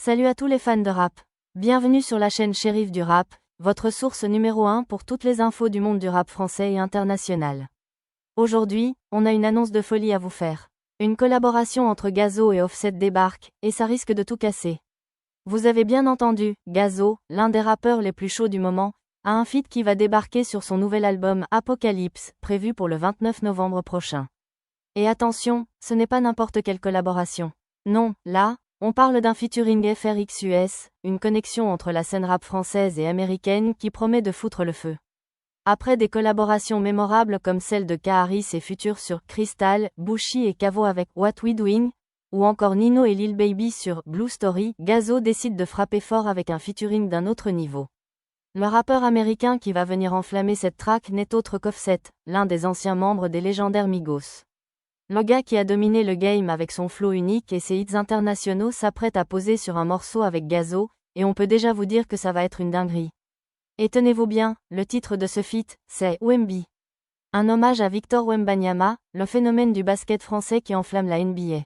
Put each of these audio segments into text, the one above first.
Salut à tous les fans de rap. Bienvenue sur la chaîne Shérif du Rap, votre source numéro 1 pour toutes les infos du monde du rap français et international. Aujourd'hui, on a une annonce de folie à vous faire. Une collaboration entre Gazo et Offset débarque, et ça risque de tout casser. Vous avez bien entendu, Gazo, l'un des rappeurs les plus chauds du moment, a un feat qui va débarquer sur son nouvel album Apocalypse, prévu pour le 29 novembre prochain. Et attention, ce n'est pas n'importe quelle collaboration. Non, là, on parle d'un featuring FRX-US, une connexion entre la scène rap française et américaine qui promet de foutre le feu. Après des collaborations mémorables comme celle de Kaharis et Future sur Crystal, Bushi et Cavo avec What We Doing, ou encore Nino et Lil Baby sur Blue Story, Gazo décide de frapper fort avec un featuring d'un autre niveau. Le rappeur américain qui va venir enflammer cette track n'est autre qu'Offset, l'un des anciens membres des légendaires Migos. Le gars qui a dominé le game avec son flow unique et ses hits internationaux s'apprête à poser sur un morceau avec Gazo, et on peut déjà vous dire que ça va être une dinguerie. Et tenez-vous bien, le titre de ce feat, c'est Wemby. Un hommage à Victor Wembanyama, le phénomène du basket français qui enflamme la NBA.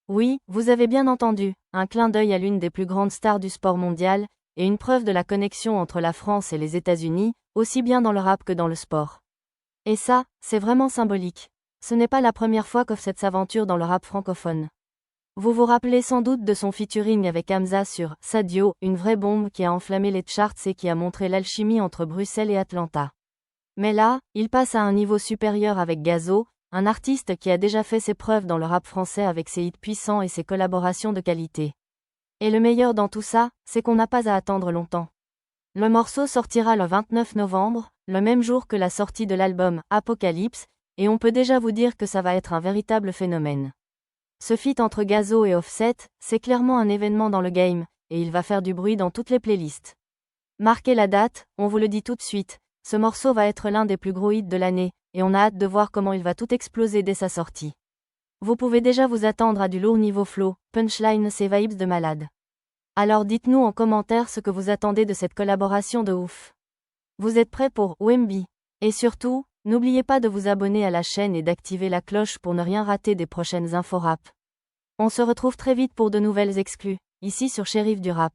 Oui, vous avez bien entendu, un clin d'œil à l'une des plus grandes stars du sport mondial, et une preuve de la connexion entre la France et les États-Unis, aussi bien dans le rap que dans le sport. Et ça, c'est vraiment symbolique. Ce n'est pas la première fois qu'Offset s'aventure dans le rap francophone. Vous vous rappelez sans doute de son featuring avec Hamza sur Sadio, une vraie bombe qui a enflammé les charts et qui a montré l'alchimie entre Bruxelles et Atlanta. Mais là, il passe à un niveau supérieur avec Gazo, un artiste qui a déjà fait ses preuves dans le rap français avec ses hits puissants et ses collaborations de qualité. Et le meilleur dans tout ça, c'est qu'on n'a pas à attendre longtemps. Le morceau sortira le 29 novembre, le même jour que la sortie de l'album Apocalypse, et on peut déjà vous dire que ça va être un véritable phénomène. Ce feat entre Gazo et Offset, c'est clairement un événement dans le game, et il va faire du bruit dans toutes les playlists. Marquez la date, on vous le dit tout de suite, ce morceau va être l'un des plus gros hits de l'année, et on a hâte de voir comment il va tout exploser dès sa sortie. Vous pouvez déjà vous attendre à du lourd niveau flow, punchline et vibes de malade. Alors dites-nous en commentaire ce que vous attendez de cette collaboration de ouf. Vous êtes prêts pour Wemby? Et surtout, n'oubliez pas de vous abonner à la chaîne et d'activer la cloche pour ne rien rater des prochaines infos rap. On se retrouve très vite pour de nouvelles exclus, ici sur Shérif du Rap.